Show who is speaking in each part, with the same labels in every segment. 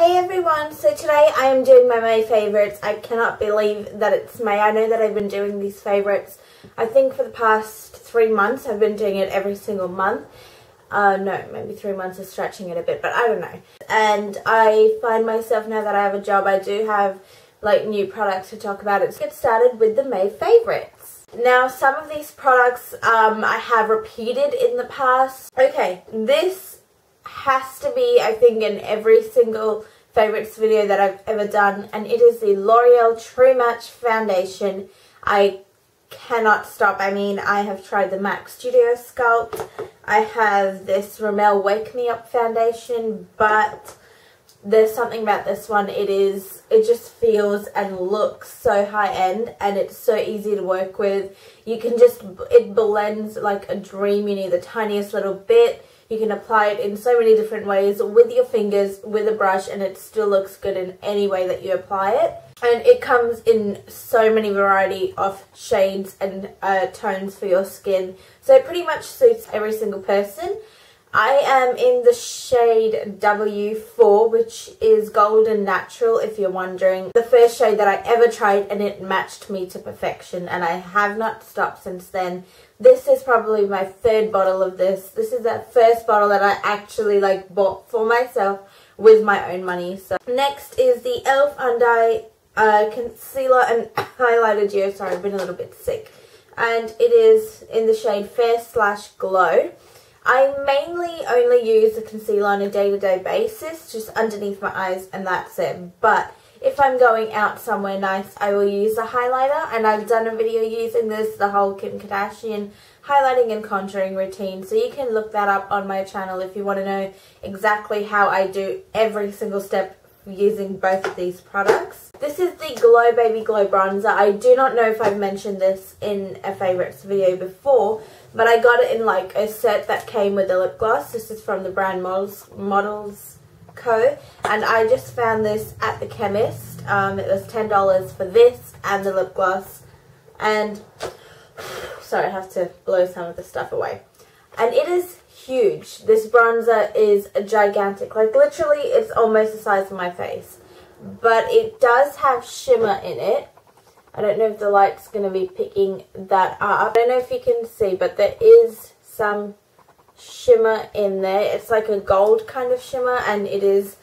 Speaker 1: Hey everyone, so today I am doing my May favourites. I cannot believe that it's May. I know that I've been doing these favourites, I think for the past 3 months. I've been doing it every single month. No, maybe 3 months is stretching it a bit, but I don't know. And I find myself, now that I have a job, I do have like new products to talk about. Let's get started with the May favourites. Now, some of these products I have repeated in the past. Okay, this has to be, I think, in every single favourites video that I've ever done, and it is the L'Oreal True Match Foundation. I cannot stop. I mean, I have tried the MAC Studio Sculpt. I have this Rimmel Wake Me Up Foundation, but there's something about this one. It just feels and looks so high-end, and it's so easy to work with. You can just, it blends like a dream. You need the tiniest little bit. You can apply it in so many different ways with your fingers, with a brush, and it still looks good in any way that you apply it. And it comes in so many variety of shades and tones for your skin. So it pretty much suits every single person. I am in the shade W4, which is Golden Natural, if you're wondering. The first shade that I ever tried, and it matched me to perfection, and I have not stopped since then. This is probably my 3rd bottle of this. This is the first bottle that I actually bought for myself with my own money. So next is the e.l.f. Under Eye Concealer and Highlighter Duo. Sorry, I've been a little bit sick. And it is in the shade Fair/Glow. I mainly only use the concealer on a day-to-day basis, just underneath my eyes, and that's it. But if I'm going out somewhere nice, I will use the highlighter, and I've done a video using this, the whole Kim Kardashian highlighting and contouring routine. So you can look that up on my channel if you want to know exactly how I do every single step using both of these products. This is the Glow Baby Glow Bronzer. I do not know if I've mentioned this in a favourites video before, but I got it in like a set that came with a lip gloss. This is from the brand Models Co. And I just found this at the chemist. It was $10 for this and the lip gloss. And, sorry, I have to blow some of the stuff away. And it is huge. This bronzer is gigantic. Like, literally, it's almost the size of my face. But it does have shimmer in it. I don't know if the light's going to be picking that up. I don't know if you can see, but there is some shimmer in there. It's like a gold kind of shimmer, and it is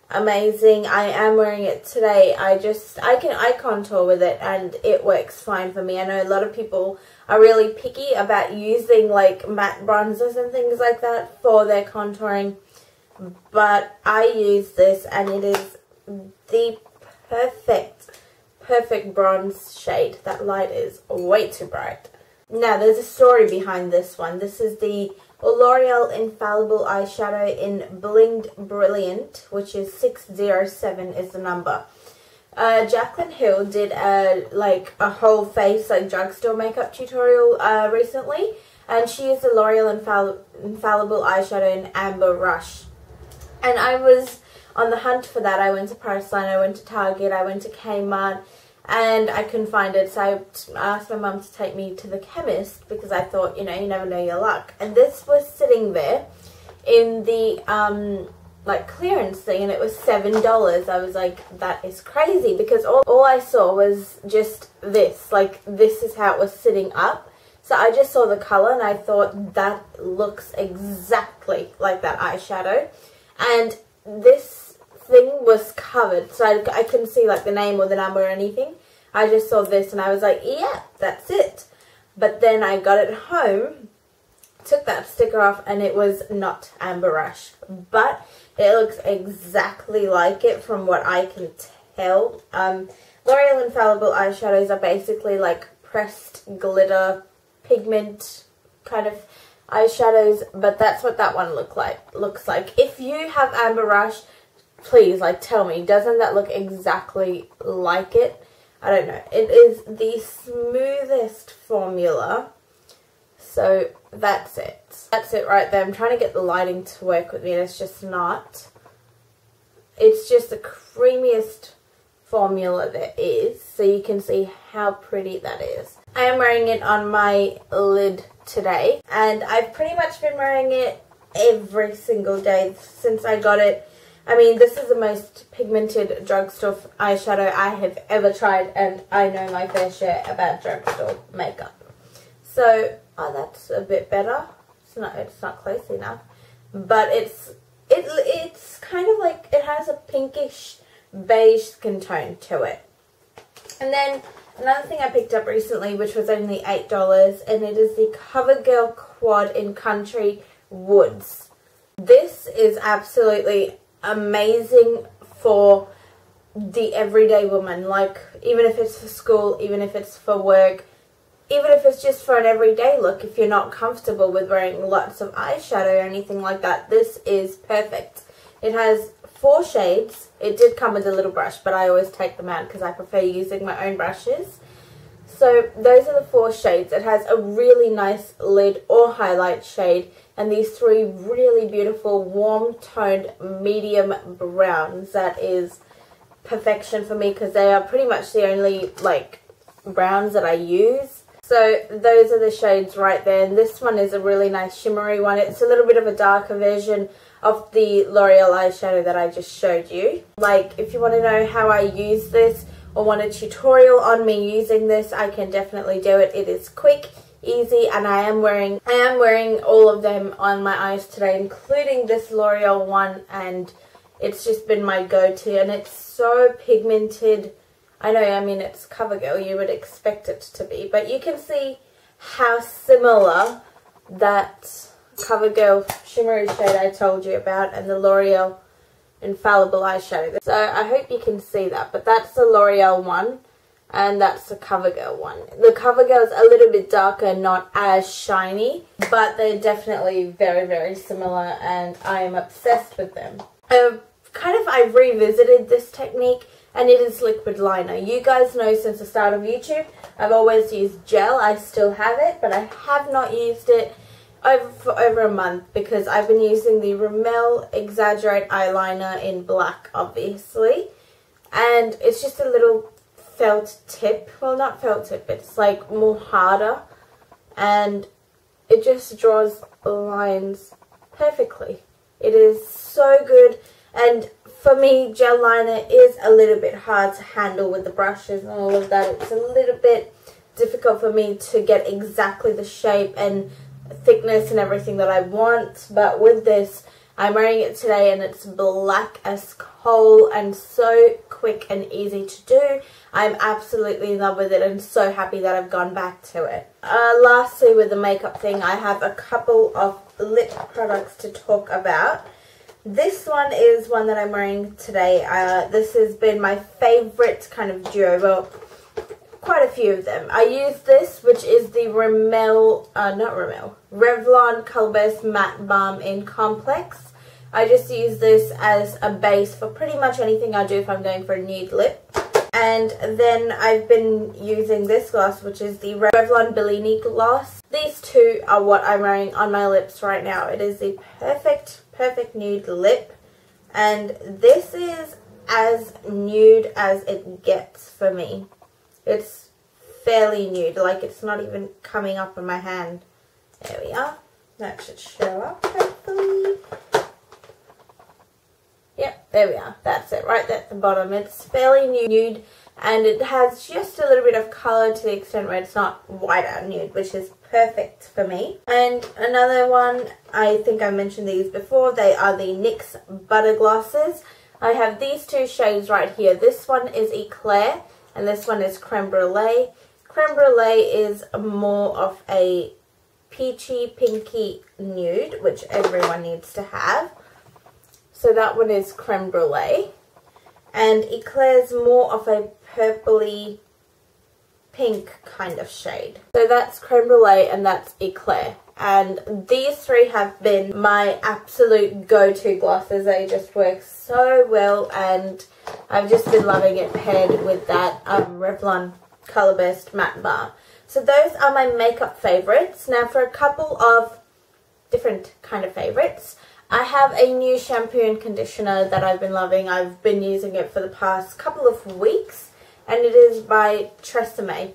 Speaker 1: amazing. I am wearing it today. I can eye contour with it, and it works fine for me. I know a lot of people are really picky about using like matte bronzers and things like that for their contouring, but I use this, and it is the perfect bronze shade. That light is way too bright. Now, there's a story behind this one. This is the L'Oreal Infallible Eyeshadow in Blinged Brilliant, which is 607 is the number. Jaclyn Hill did a whole face drugstore makeup tutorial recently, and she used the L'Oreal Infallible Eyeshadow in Amber Rush. And I was on the hunt for that. I went to Priceline, I went to Target, I went to Kmart, and I couldn't find it. So I asked my mum to take me to the chemist because I thought, you know, you never know your luck. And this was sitting there in the clearance thing, and it was $7. I was like, that is crazy, because all I saw was just this. Like, this is how it was sitting up. So I just saw the colour, and I thought, that looks exactly like that eyeshadow. And this thing was covered, so I couldn't see like the name or the number or anything. I just saw this, and I was like, yeah, that's it. But then I got it home, took that sticker off, and it was not Amber Rush, but it looks exactly like it from what I can tell. L'Oreal Infallible eyeshadows are basically like pressed glitter pigment kind of eyeshadows, but that's what that one looks like. If you have Amber Rush, please tell me, doesn't that look exactly like it? I don't know. It is the smoothest formula. So that's it. That's it right there. I'm trying to get the lighting to work with me, and it's just not. It's just the creamiest formula there is, so you can see how pretty that is. I am wearing it on my lid today, and I've pretty much been wearing it every single day since I got it. I mean, this is the most pigmented drugstore eyeshadow I have ever tried, and I know my fair share about drugstore makeup. So, oh, that's a bit better. It's not close enough, but it's kind of like, it has a pinkish beige skin tone to it. And then another thing I picked up recently, which was only $8, and it is the CoverGirl Quad in Country Woods. This is absolutely amazing for the everyday woman, like even if it's for school, even if it's for work, even if it's just for an everyday look. If you're not comfortable with wearing lots of eyeshadow or anything like that, this is perfect. It has 4 shades. It did come with a little brush, but I always take them out because I prefer using my own brushes. So those are the 4 shades. It has a really nice lid or highlight shade, and these 3 really beautiful warm toned medium browns. That is perfection for me because they are pretty much the only like browns that I use. So those are the shades right there, and this one is a really nice shimmery one. It's a little bit of a darker version of the L'Oreal eyeshadow that I just showed you. Like, if you want to know how I use this or want a tutorial on me using this, I can definitely do it. It is quick, easy, and I am wearing all of them on my eyes today, including this L'Oreal one, and it's just been my go-to, and it's so pigmented. I know, I mean, it's CoverGirl, you would expect it to be, but you can see how similar that CoverGirl shimmery shade I told you about and the L'Oreal Infallible eyeshadow. So I hope you can see that, but that's the L'Oreal one and that's the CoverGirl one. The CoverGirl is a little bit darker, not as shiny, but they're definitely very, very similar, and I am obsessed with them. I revisited this technique, and it is liquid liner. You guys know since the start of YouTube, I've always used gel. I still have it, but I have not used it for over a month because I've been using the Rimmel Exaggerate eyeliner in black, obviously. And it's just a little felt tip. Well, not felt tip, it's like more harder. And it just draws lines perfectly. It is so good. And for me, gel liner is a little bit hard to handle with the brushes and all of that. It's a little bit difficult for me to get exactly the shape and thickness and everything that I want. But with this, I'm wearing it today and it's black as coal and so quick and easy to do. I'm absolutely in love with it and so happy that I've gone back to it. Lastly, with the makeup thing, I have a couple of lip products to talk about. This one is one that I'm wearing today. This has been my favorite kind of duo. Well, quite a few of them. I use this, which is the Revlon Colorburst Matte Balm in Complex. I just use this as a base for pretty much anything I do if I'm going for a nude lip. And then I've been using this gloss, which is the Revlon Bellini gloss. These two are what I'm wearing on my lips right now. It is the perfect nude lip, and this is as nude as it gets for me. It's fairly nude, like it's not even coming up on my hand. There we are. That should show up hopefully. Yep, there we are. That's it, right there at the bottom. It's fairly nude, and it has just a little bit of colour to the extent where it's not white out nude, which is perfect for me. And another one, I think I mentioned these before, they are the NYX Butter Glosses. I have these 2 shades right here. This one is Eclair, and this one is Creme Brulee. Creme Brulee is more of a peachy, pinky nude, which everyone needs to have. So that one is Creme Brulee. And Eclair's more of a purpley pink kind of shade. So that's Creme Brulee and that's Eclair. And these 3 have been my absolute go-to glosses. They just work so well, and I've just been loving it paired with that Revlon Colorburst Matte Balm. So those are my makeup favourites. Now for a couple of different kind of favourites, I have a new shampoo and conditioner that I've been loving. I've been using it for the past couple of weeks, and it is by Tresemme.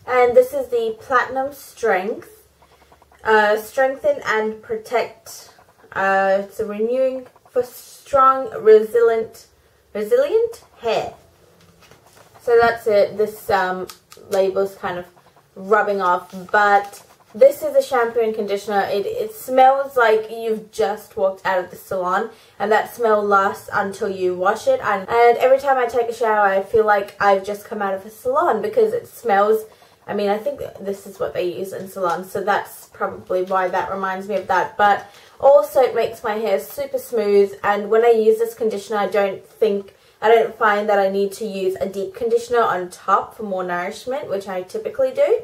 Speaker 1: And this is the Platinum Strength. Strengthen and Protect. It's a renewing for strong, resilient hair. So that's it. This label's kind of rubbing off, but this is a shampoo and conditioner. It smells like you've just walked out of the salon, and that smell lasts until you wash it. And every time I take a shower, I feel like I've just come out of a salon because it smells. I mean, I think this is what they use in salons, so that's probably why that reminds me of that. But also it makes my hair super smooth, and when I use this conditioner, I don't find that I need to use a deep conditioner on top for more nourishment, which I typically do.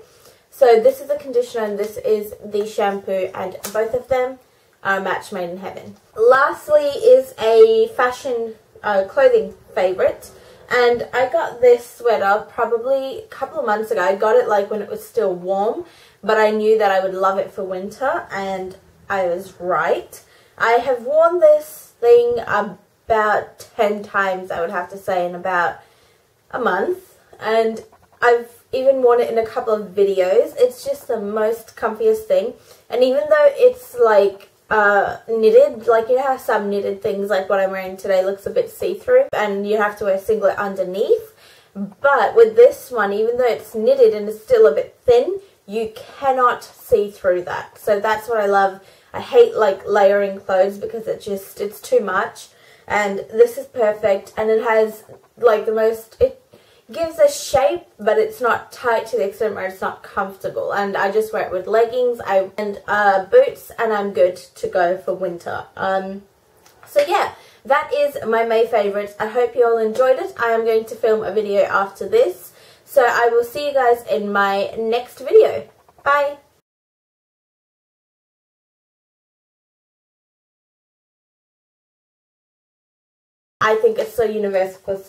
Speaker 1: So this is the conditioner and this is the shampoo, and both of them are a match made in heaven. Lastly is a fashion clothing favorite. And I got this sweater probably a couple of months ago. I got it like when it was still warm, but I knew that I would love it for winter, and I was right. I have worn this thing about 10 times, I would have to say, in about a month. And I've even worn it in a couple of videos. It's just the most comfiest thing. And even though it's like knitted, like you know how some knitted things like what I'm wearing today looks a bit see-through and you have to wear singlet underneath, but with this one, even though it's knitted and it's still a bit thin, you cannot see through that. So that's what I love. I hate like layering clothes because it's too much, and this is perfect. And it has like it gives a shape, but it's not tight to the extent where it's not comfortable. And I just wear it with leggings and boots, and I'm good to go for winter. So yeah, that is my May favourites. I hope you all enjoyed it. I am going to film a video after this, so I will see you guys in my next video. Bye! I think it's so universal.